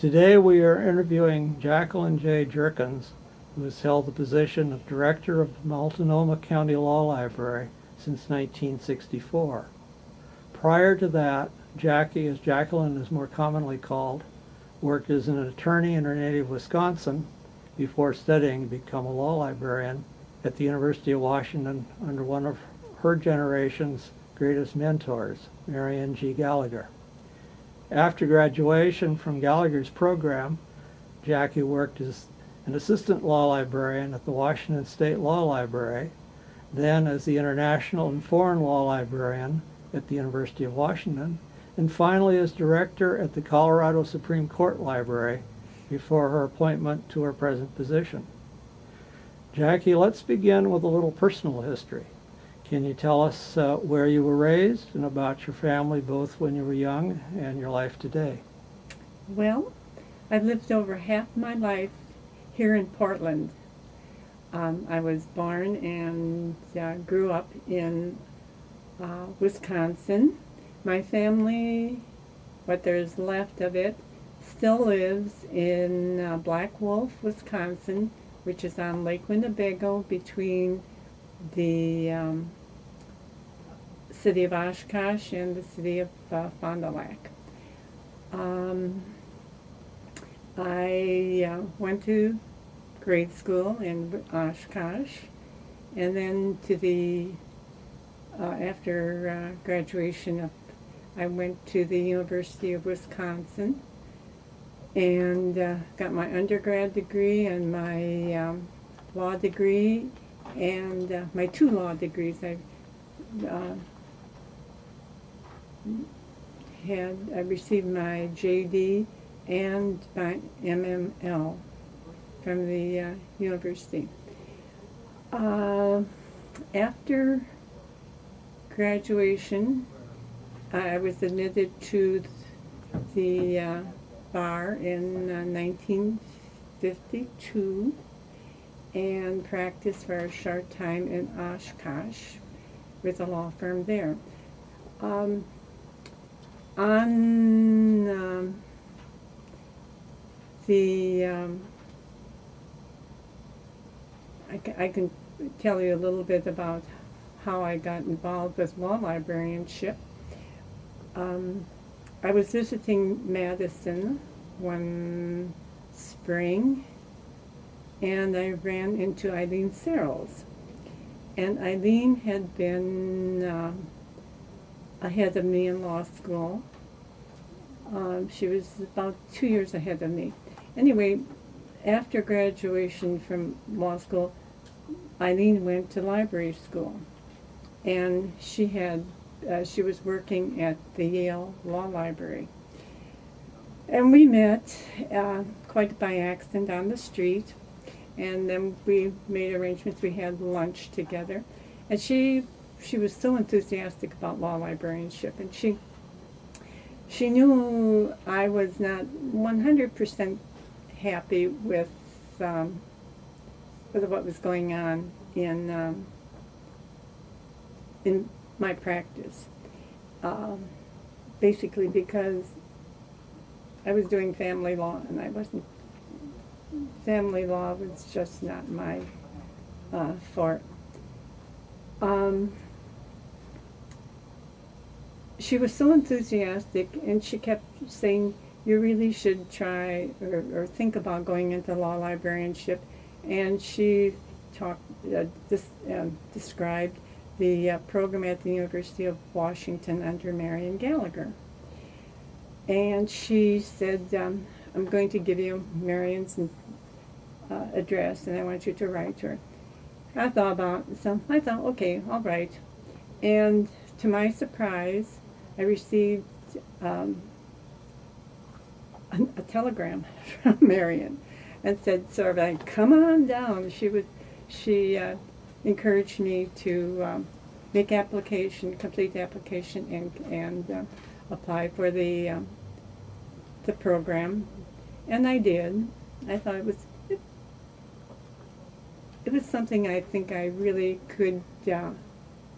Today we are interviewing Jacquelyn J Jurkins, who has held the position of Director of the Multnomah County Law Library since 1964. Prior to that, Jackie, as Jacquelyn is more commonly called, worked as an attorney in her native Wisconsin before studying to become a law librarian at the University of Washington under one of her generation's greatest mentors, Marion G. Gallagher. After graduation from Gallagher's program, Jackie worked as an assistant law librarian at the Washington State Law Library, then as the international and foreign law librarian at the University of Washington, and finally as director at the Colorado Supreme Court Library before her appointment to her present position. Jackie, let's begin with a little personal history. Can you tell us where you were raised and about your family, both when you were young and your life today? Well, I've lived over half my life here in Portland. I was born and grew up in Wisconsin. My family, what there's left of it, still lives in Black Wolf, Wisconsin, which is on Lake Winnebago between the city of Oshkosh and the city of Fond du Lac. I went to grade school in Oshkosh, and then to the after graduation, I went to the University of Wisconsin and got my undergrad degree and my law degree and my two law degrees. I received my JD and my MML from the university. After graduation, I was admitted to the bar in 1952 and practiced for a short time in Oshkosh with a law firm there. I can tell you a little bit about how I got involved with law librarianship. I was visiting Madison one spring, and I ran into Eileen Searles. And Eileen had been ahead of me in law school. She was about 2 years ahead of me. Anyway, after graduation from law school, Eileen went to library school, and she was working at the Yale Law Library. And we met quite by accident on the street, and then we made arrangements. We had lunch together, and she was so enthusiastic about law librarianship, and she knew I was not 100% happy with what was going on in my practice. Basically because I was doing family law, and family law was just not my forte. She was so enthusiastic, and she kept saying, you really should try or think about going into law librarianship. And she described the program at the University of Washington under Marion Gallagher. And she said, I'm going to give you Marion's address, and I want you to write to her. I thought, okay, all right. And to my surprise, I received a telegram from Marion and said, sort of like, come on down. She encouraged me to make application, complete application, and apply for the program, and I did. I thought it was something I think I really could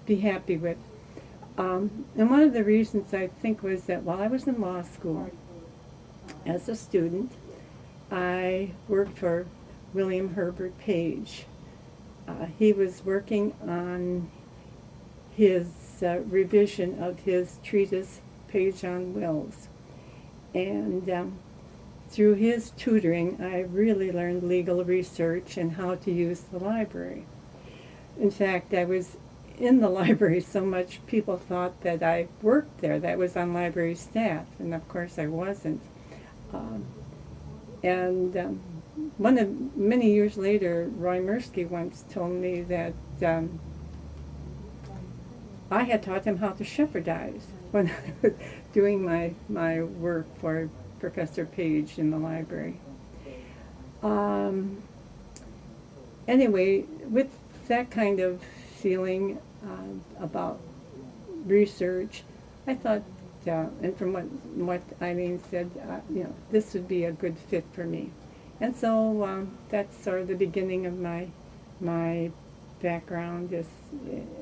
be happy with. And one of the reasons I think was that while I was in law school, as a student, I worked for William Herbert Page. He was working on his revision of his treatise, Page on Wills. And through his tutoring, I really learned legal research and how to use the library. In fact, I was in the library so much people thought that I worked there, that I was on library staff, and of course I wasn't. Many years later, Roy Mirsky once told me that I had taught him how to shepherdize when I was doing my work for Professor Page in the library. Anyway, with that kind of feeling about research, I thought, and from what Eileen said, this would be a good fit for me. And so that's sort of the beginning of my background is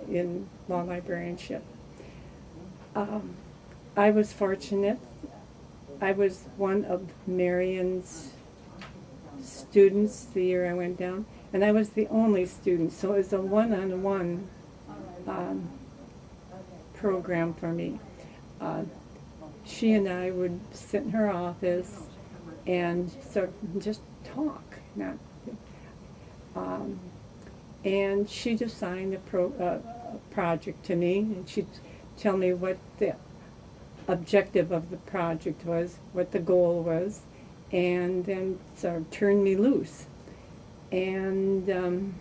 in law librarianship. I was fortunate. I was one of Marion's students the year I went down, and I was the only student, so it was a one-on-one program for me. She and I would sit in her office and sort of just talk, and she'd assign a project to me, and she'd tell me what the objective of the project was, what the goal was, and then sort of turn me loose. And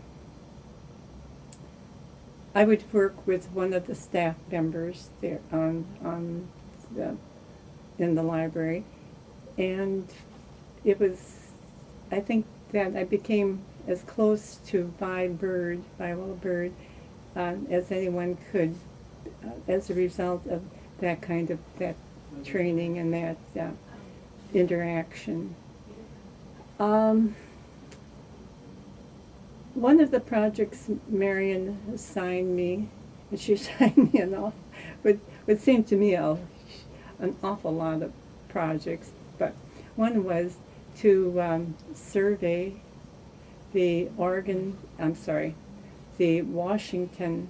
I would work with one of the staff members there in the library, and it was, I think that I became as close to Viola Bird, as anyone could, as a result of that kind of training and that interaction. One of the projects Marion assigned me, and she assigned me would seem to me an awful lot of projects, but one was to survey the Washington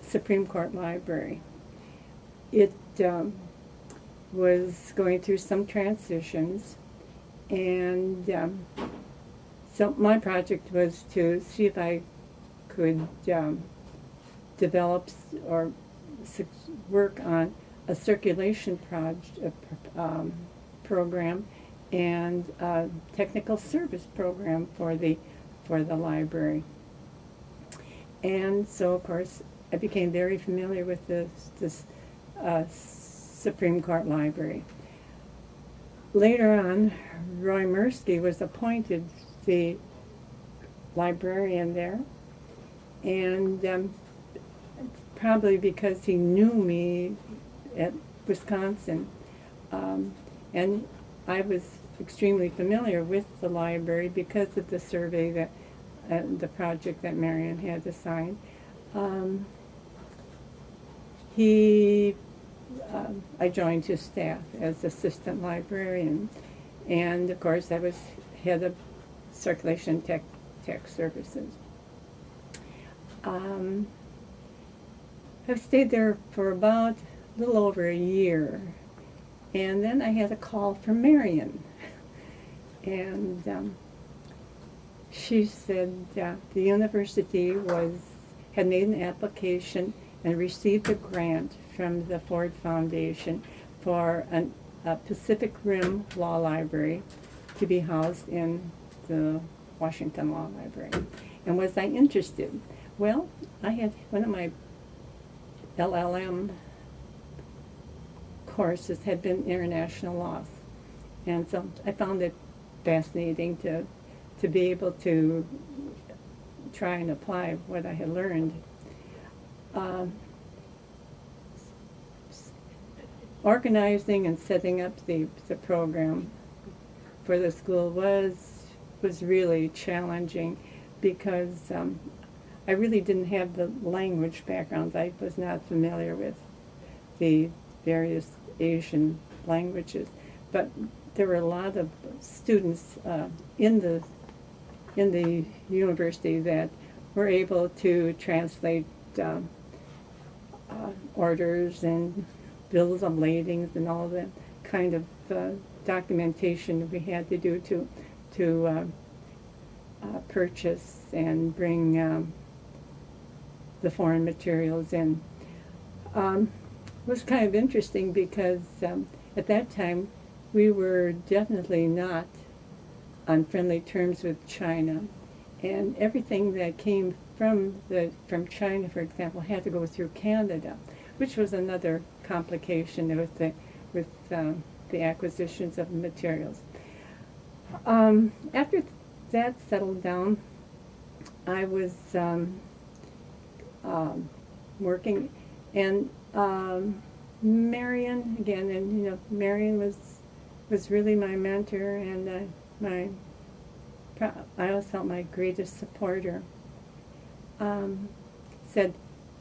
Supreme Court Library. It was going through some transitions, and so my project was to see if I could develop or work on a circulation program and a technical service program for the library. And so, of course, I became very familiar with this Supreme Court Library. Later on, Roy Mirsky was appointed the librarian there, and probably because he knew me at Wisconsin, and I was extremely familiar with the library because of the survey that the project that Marion had assigned. I joined his staff as assistant librarian, and of course I was head of circulation tech services. I've stayed there for about a little over a year, and then I had a call from Marion, and she said the university had made an application and received a grant from the Ford Foundation for a Pacific Rim Law Library to be housed in the Washington Law Library. And was I interested? Well, I had one of my LLM courses had been international law, and so I found it fascinating to be able to try and apply what I had learned. Organizing and setting up the program for the school was really challenging because I really didn't have the language background. I was not familiar with the various Asian languages. But there were a lot of students in the university that were able to translate orders and bills of ladings and all the kind of documentation that we had to do to purchase and bring the foreign materials in. It was kind of interesting because at that time we were definitely not on friendly terms with China, and everything that came from China, for example, had to go through Canada, which was another complication with the acquisitions of materials. After that settled down, I was working, and Marion again, and Marion was really my mentor and I always felt my greatest supporter. Said,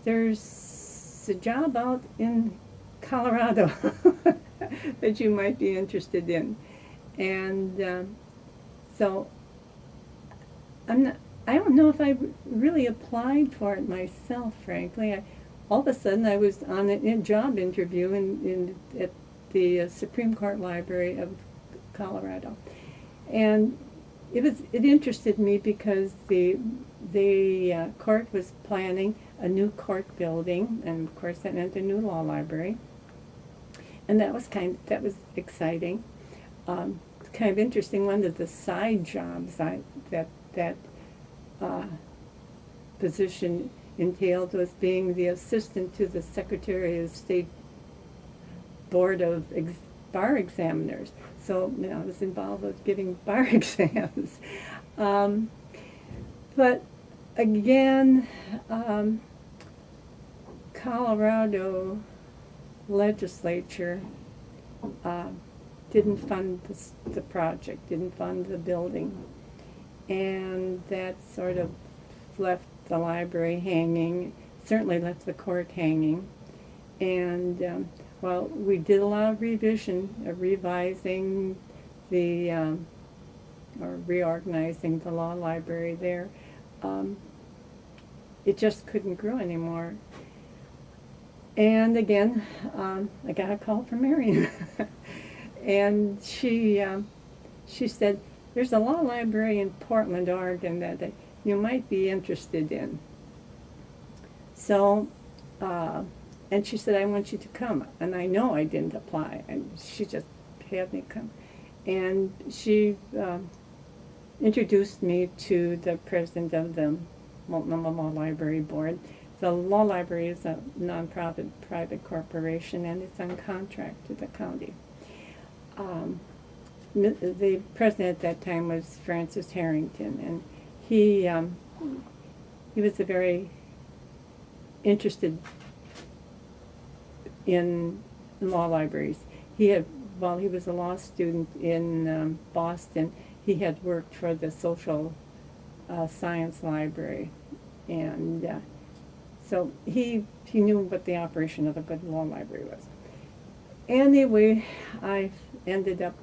"There's a job out in Colorado that you might be interested in," and so I don't know if I really applied for it myself, frankly. All of a sudden, I was on a job interview at the Supreme Court Library of Colorado, and it interested me because the court was planning a new court building, and of course that meant a new law library, and that was exciting. It's kind of interesting. One of the side jobs that position entailed was being the assistant to the Secretary of State Board of Bar Examiners. So I was involved with giving bar exams. But again, Colorado legislature didn't fund the project, didn't fund the building. And that sort of left the library hanging, certainly left the court hanging. And well, we did a lot of revising or reorganizing the law library there. It just couldn't grow anymore. And again, I got a call from Marion. And she said, "There's a law library in Portland, Oregon that you might be interested in." So, and she said, "I want you to come." And I know I didn't apply, and she just had me come. And she introduced me to the president of the Multnomah Law Library Board. The law library is a nonprofit private corporation, and it's on contract to the county. The president at that time was Francis Harrington, and he was a very interested in law libraries. While he was a law student in Boston, he had worked for the social science library, and so he knew what the operation of a good law library was. Anyway, I ended up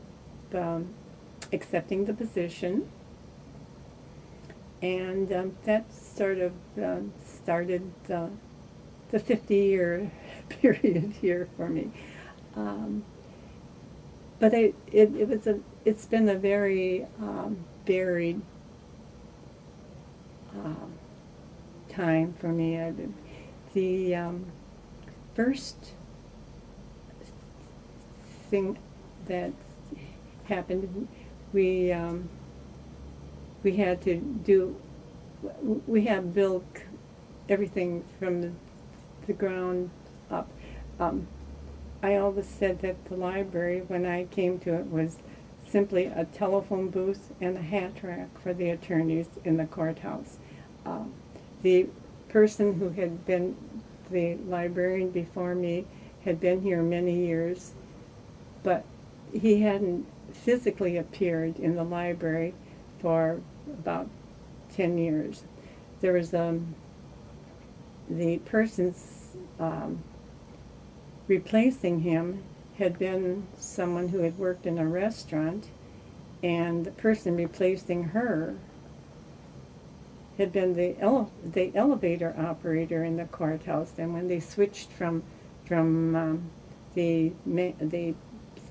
accepting the position, and that sort of started the 50-year period here for me. But it's been a very varied time for me. The first thing that happened, we had to build everything from the ground up. I always said that the library, when I came to it, was simply a telephone booth and a hat rack for the attorneys in the courthouse. The person who had been the librarian before me had been here many years, but he hadn't physically appeared in the library for about 10 years. There was the person's replacing him had been someone who had worked in a restaurant, and the person replacing her had been the elevator operator in the courthouse. And when they switched from the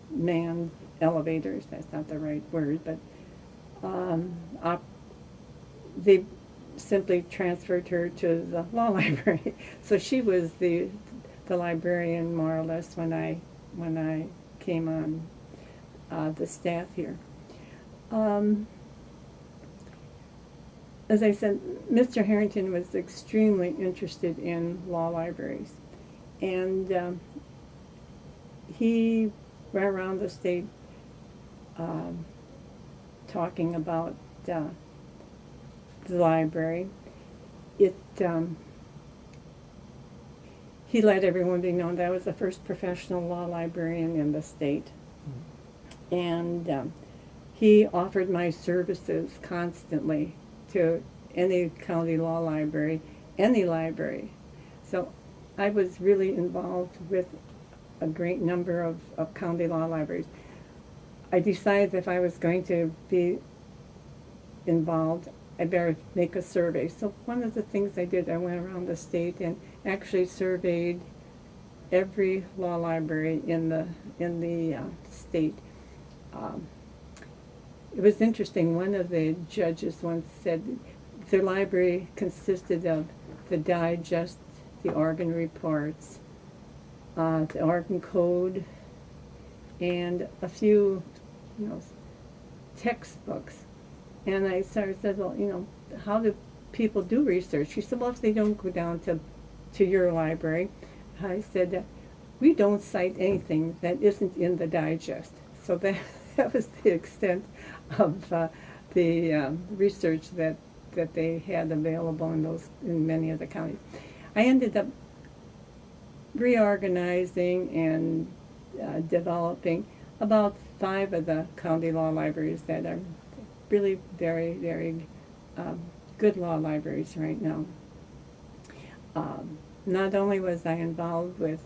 manned elevators, that's not the right word, but they simply transferred her to the law library. So she was the librarian, more or less, when I came on the staff here. As I said, Mr. Harrington was extremely interested in law libraries, and he went around the state talking about the library. He let everyone be known that I was the first professional law librarian in the state. And he offered my services constantly to any county law library, any library. So I was really involved with a great number of county law libraries. I decided if I was going to be involved, I better make a survey. So one of the things I did, I went around the state and actually surveyed every law library in the state. It was interesting. One of the judges once said the library consisted of the Digest, the Oregon Reports, the Oregon Code, and a few, textbooks. And I said, well, how do people do research? She said, well, if they don't go down to your library, I said, we don't cite anything that isn't in the Digest. So that was the extent of the research that they had available in many of the counties. I ended up reorganizing and developing about 5 of the county law libraries that are really very, very good law libraries right now. Not only was I involved with,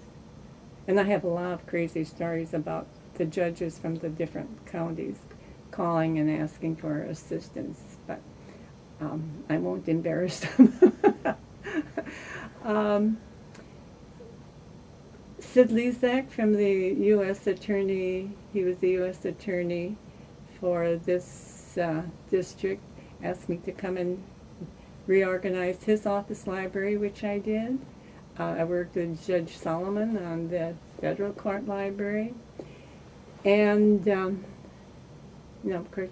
and I have a lot of crazy stories about the judges from the different counties calling and asking for assistance, but I won't embarrass them. Sid Lezak from the U.S. Attorney, he was the U.S. Attorney for this district, asked me to come and reorganize his office library, which I did. I worked with Judge Solomon on the federal court library. And, of course,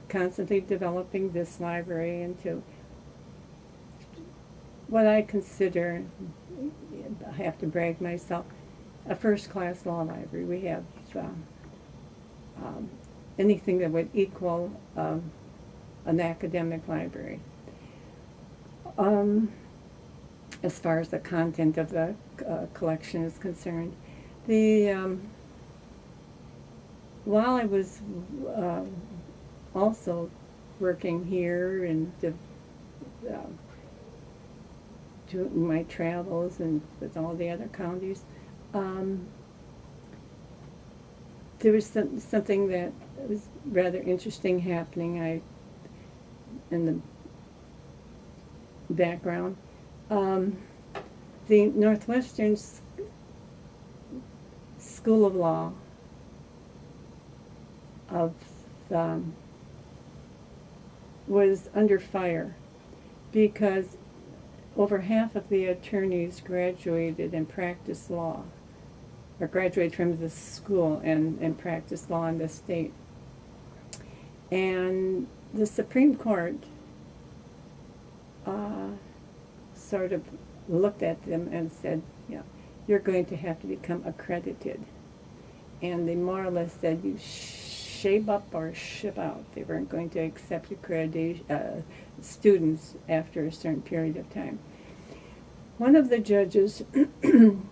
constantly developing this library into what I consider, I have to brag myself, a first-class law library. We have anything that would equal an academic library. As far as the content of the collection is concerned, while I was also working here and doing my travels and with all the other counties, there was something that was rather interesting happening in the background. The Northwestern School of Law was under fire because over half of the attorneys graduated and practiced law, or graduated from the school and practiced law in the state. And the Supreme Court sort of looked at them and said, you're going to have to become accredited. And they more or less said, you shave up or ship out. They weren't going to accept accreditation students after a certain period of time. One of the judges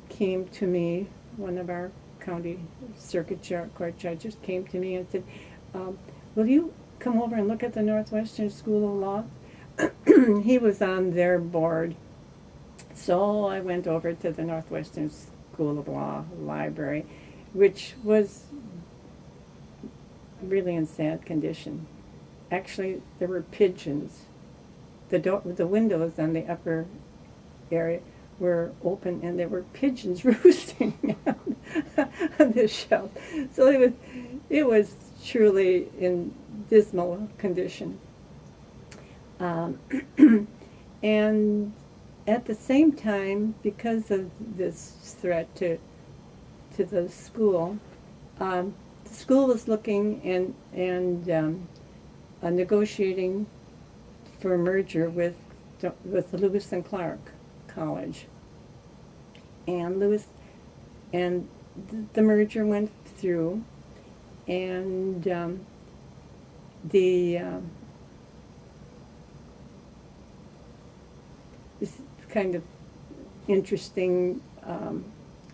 came to me, one of our county circuit court judges came to me and said, will you come over and look at the Northwestern School of Law? He was on their board. So I went over to the Northwestern School of Law library, which was really in sad condition. Actually, there were pigeons. The windows on the upper area were open, and there were pigeons roosting on the shelf. So it was truly in dismal condition. And at the same time, because of this threat to the school was looking and negotiating for a merger with Lewis and Clark College, and the merger went through, and this kind of interesting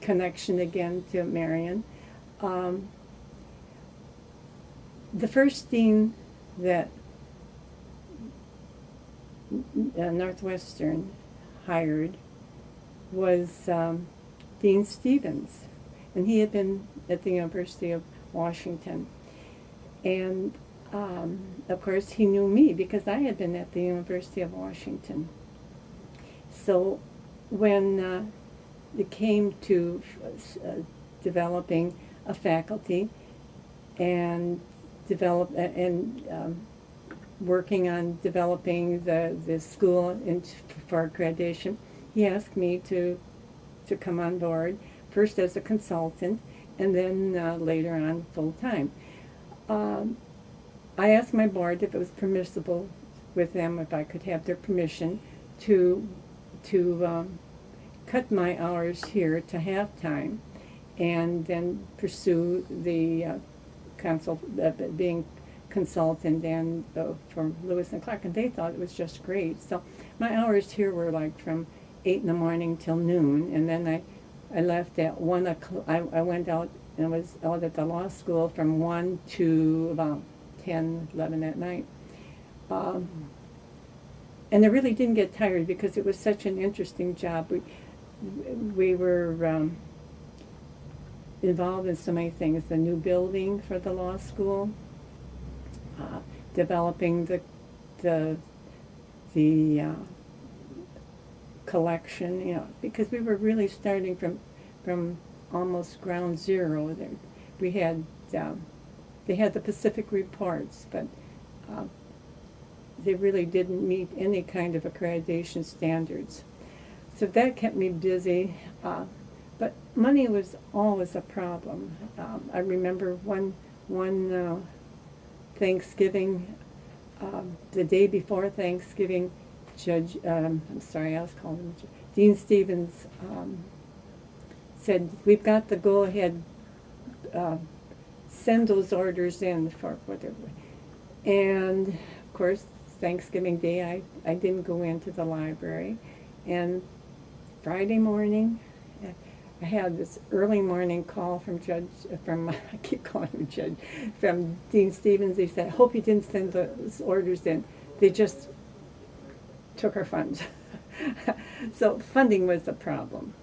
connection again to Marion. The first dean that Northwestern hired was Dean Stevens, and he had been at the University of Washington. And of course he knew me because I had been at the University of Washington. So when it came to developing a faculty and working on developing the school for accreditation, he asked me to come on board, first as a consultant and then later on full-time. I asked my board if it was permissible with them, if I could have their permission to cut my hours here to half-time and then pursue the being consultant and from Lewis and Clark, and they thought it was just great. So my hours here were like from 8 in the morning till noon, and then I left at 1 o'clock. I went out and was out at the law school from 1 to about 10, 11 at night. And I really didn't get tired because it was such an interesting job. We were involved in so many things: the new building for the law school, developing the collection, because we were really starting from almost ground zero. We had they had the Pacific reports, but they really didn't meet any kind of accreditation standards. So that kept me busy, but money was always a problem. I remember one Thanksgiving, the day before Thanksgiving, Dean Stevens said, "We've got the go-ahead, send those orders in for whatever." And of course, Thanksgiving Day, I didn't go into the library. And Friday morning, I had this early morning call from I keep calling him Judge, from Dean Stevens. He said, "I hope you didn't send those orders in. They just took our funds." So funding was a problem.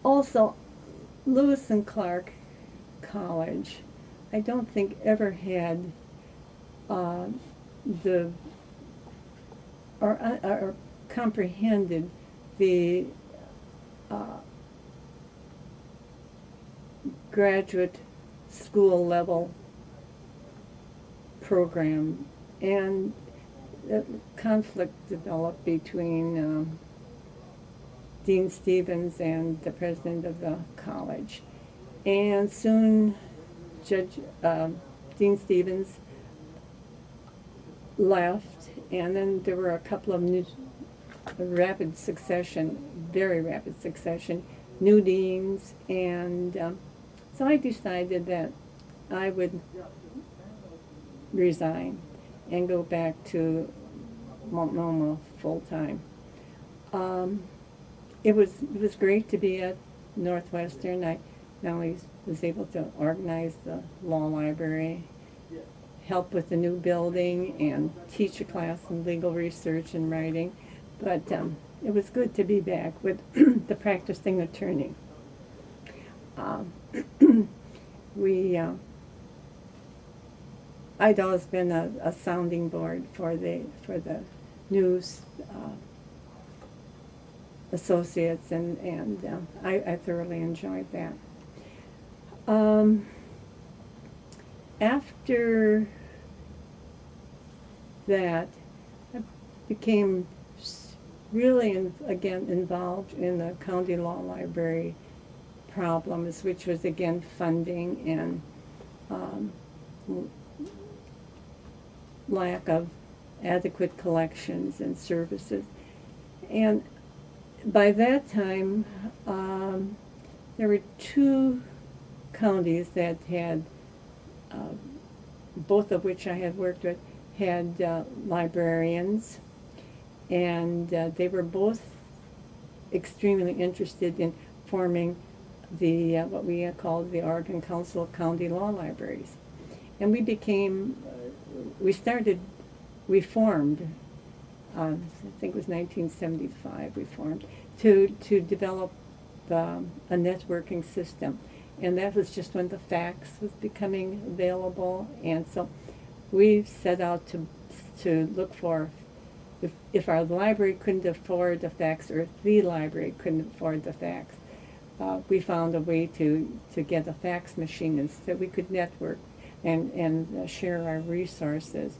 Also, Lewis and Clark College, I don't think ever had or comprehended the graduate school level program, and conflict developed between Dean Stevens and the president of the college. And soon Dean Stevens left, and then there were a couple of very rapid succession, new deans, and so I decided that I would resign and go back to Multnomah full-time. It was great to be at Northwestern. I not only was able to organize the law library, help with the new building, and teach a class in legal research and writing, but it was good to be back with the practicing attorney. Um, we I'd always been a sounding board for the news associates, and I thoroughly enjoyed that. After that, I became really again involved in the county law library problems, which was again funding and lack of adequate collections and services. And by that time, there were two counties that had, both of which I had worked with, had librarians, and they were both extremely interested in forming the what we called the Oregon Council of County Law Libraries. And we formed, I think it was 1975 we formed, to develop a networking system. And that was just when the fax was becoming available. And so we set out to look for, if our library couldn't afford the fax, or if the library couldn't afford the fax, we found a way to get a fax machine, and so that we could network and share our resources.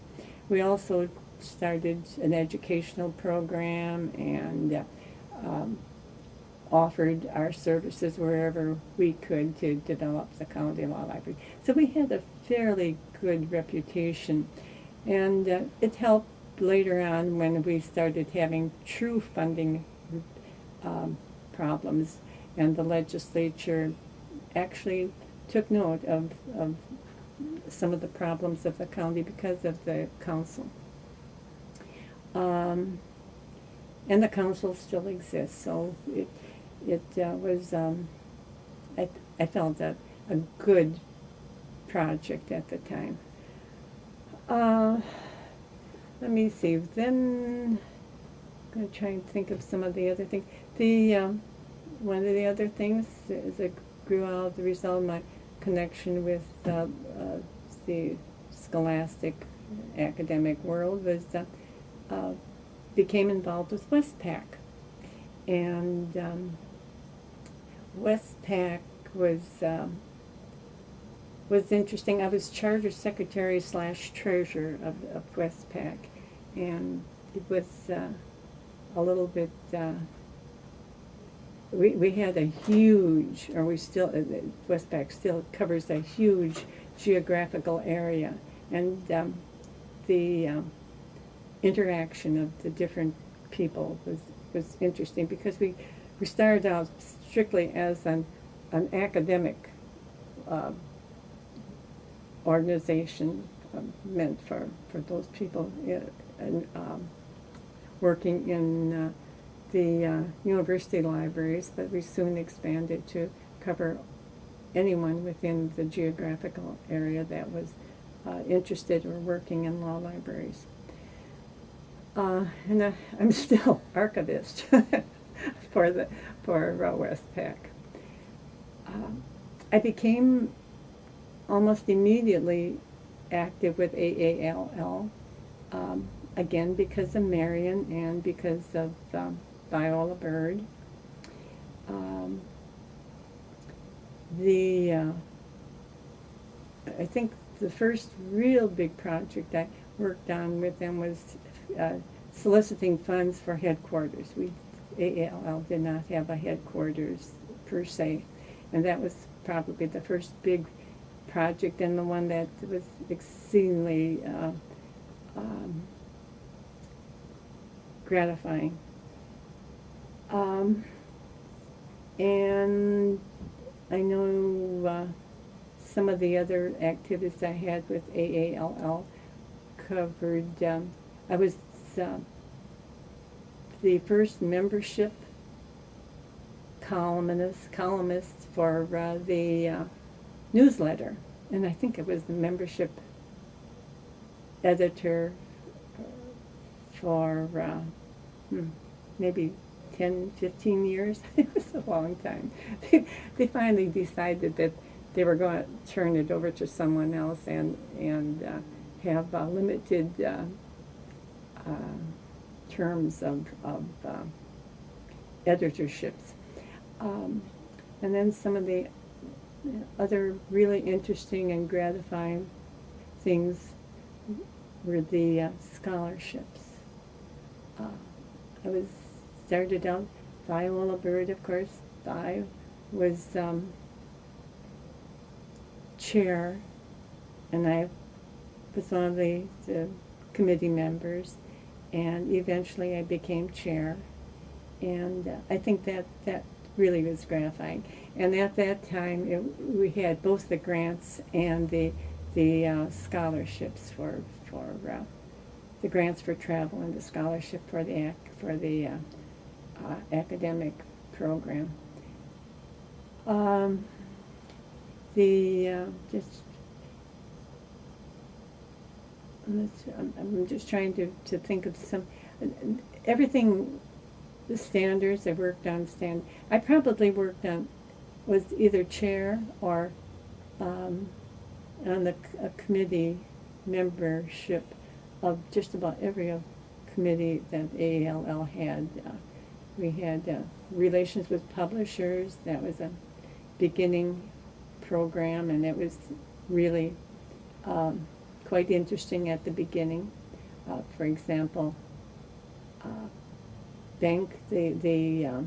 We also started an educational program and offered our services wherever we could to develop the county law library. So we had a fairly good reputation, and it helped later on when we started having true funding problems, and the legislature actually took note of some of the problems of the county because of the council. And the council still exists, so it was, I felt a good project at the time. Let me see, then I'm going to try and think of some of the other things. One of the other things is that grew out of the result of my connection with the scholastic academic world was became involved with Westpac. And Westpac was interesting. I was charter secretary / treasurer of Westpac, and it was a little bit. We had a huge, or we still, Westpac still covers a huge geographical area, and the interaction of the different people was interesting, because we started out strictly as an academic organization meant for those people working in the university libraries, but we soon expanded to cover anyone within the geographical area that was interested or working in law libraries. And I'm still archivist for Westpac. I became almost immediately active with AALL, again because of Marion and because of Viola Bird. I think the first real big project I worked on with them was soliciting funds for headquarters. AALL did not have a headquarters per se, and that was probably the first big project, and the one that was exceedingly gratifying. And I know some of the other activities I had with AALL covered, I was the first membership columnist for the newsletter, and I think it was the membership editor for maybe 10, 15 years. It was a long time. They finally decided that they were going to turn it over to someone else and have limited terms of editorships. And then some of the other really interesting and gratifying things were the scholarships. I was started out, Viola Bird, of course. I was chair, and I was one of the committee members, and eventually I became chair. And I think that really was gratifying. And at that time, we had both the grants and the scholarships for the grants for travel and the scholarship for the academic program. I'm just trying to think of some everything. The standards I worked on I probably worked on was either chair or on a committee membership of just about every committee that AALL had. We had relations with publishers. That was a beginning program, and it was really quite interesting at the beginning. For example, the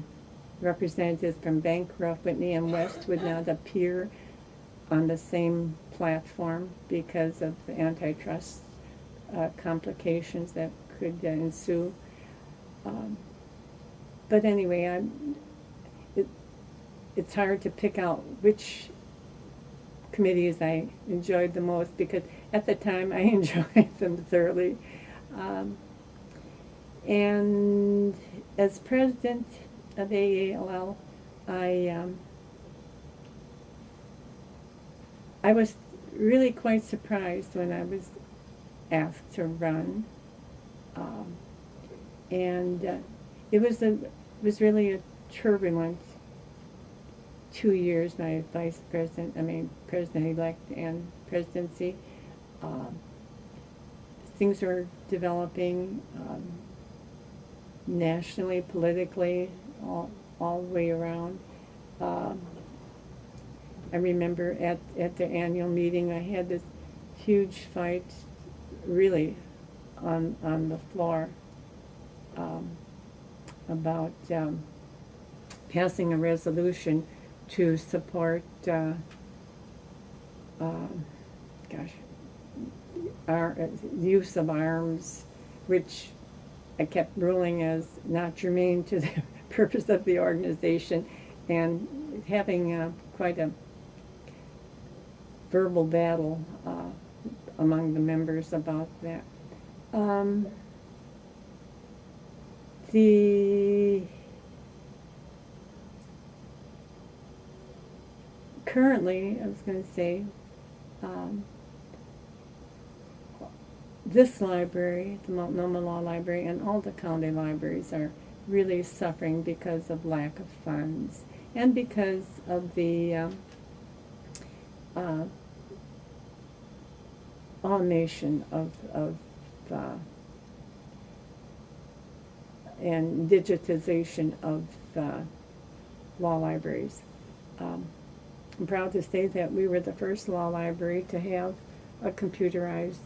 representatives from Bancroft, Whitney, and West would not appear on the same platform because of the antitrust complications that could ensue. But anyway, it's hard to pick out which committees I enjoyed the most, because at the time I enjoyed them thoroughly. And as president of AALL, I was really quite surprised when I was asked to run, and it was really a turbulent 2 years. My president-elect and presidency. Things were developing nationally, politically, all the way around. I remember at the annual meeting, I had this huge fight, really, on the floor about passing a resolution to support, our use of arms, which I kept ruling as not germane to the purpose of the organization, and having quite a verbal battle among the members about that. Currently, I was going to say, this library, the Multnomah Law Library, and all the county libraries are really suffering because of lack of funds and because of the automation of and digitization of law libraries. I'm proud to say that we were the first law library to have a computerized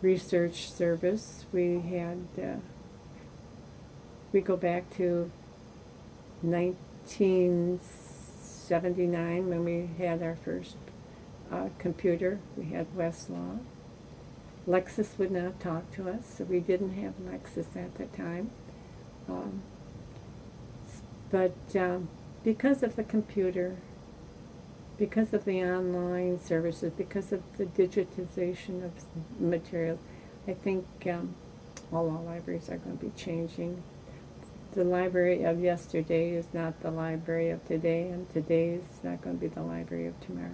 research service. We had, we go back to 1979 when we had our first computer. We had Westlaw. Lexis would not talk to us, so we didn't have Lexis at the time. But because of the computer, because of the online services, because of the digitization of materials, I think all law libraries are going to be changing. The library of yesterday is not the library of today, and today is not going to be the library of tomorrow.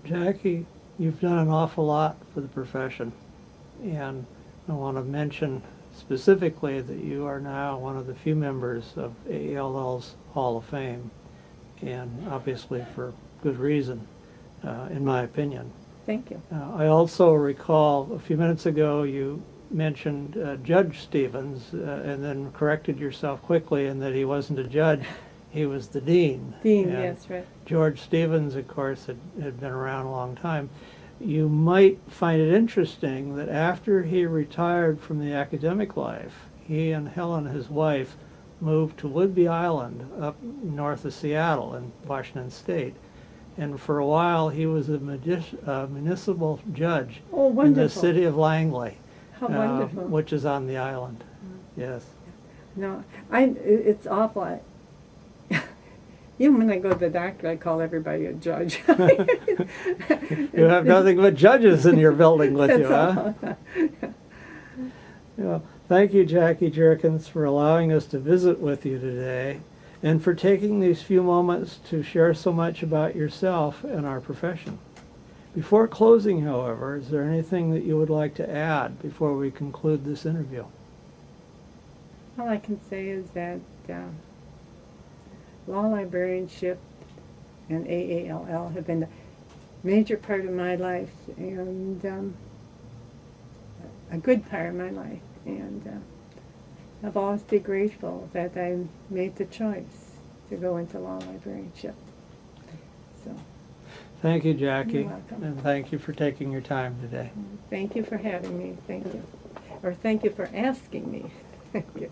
Jackie, you've done an awful lot for the profession, and I want to mention specifically that you are now one of the few members of AELL's Hall of Fame, and obviously for good reason, in my opinion. Thank you. I also recall a few minutes ago you mentioned Judge Stevens and then corrected yourself quickly in that he wasn't a judge, he was the dean. Dean, And yes, right. George Stevens, of course, had been around a long time. You might find it interesting that after he retired from the academic life, he and Helen, his wife, moved to Whidbey Island up north of Seattle in Washington State. And for a while, he was a municipal judge Oh, in wonderful. the city of Langley, How wonderful. which is on the island. Yes. No, it's awful. Even when I go to the doctor, I call everybody a judge. You have nothing but judges in your building with you, huh? That's all. Yeah. Thank you, Jacquie Jurkins, for allowing us to visit with you today and for taking these few moments to share so much about yourself and our profession. Before closing, however, is there anything that you would like to add before we conclude this interview? All I can say is that law librarianship and AALL have been a major part of my life and a good part of my life. And I've always been grateful that I made the choice to go into law librarianship. So Thank you, Jacquie. You're welcome. And thank you for taking your time today. thank you for having me. Thank you. Or thank you for asking me. Thank you.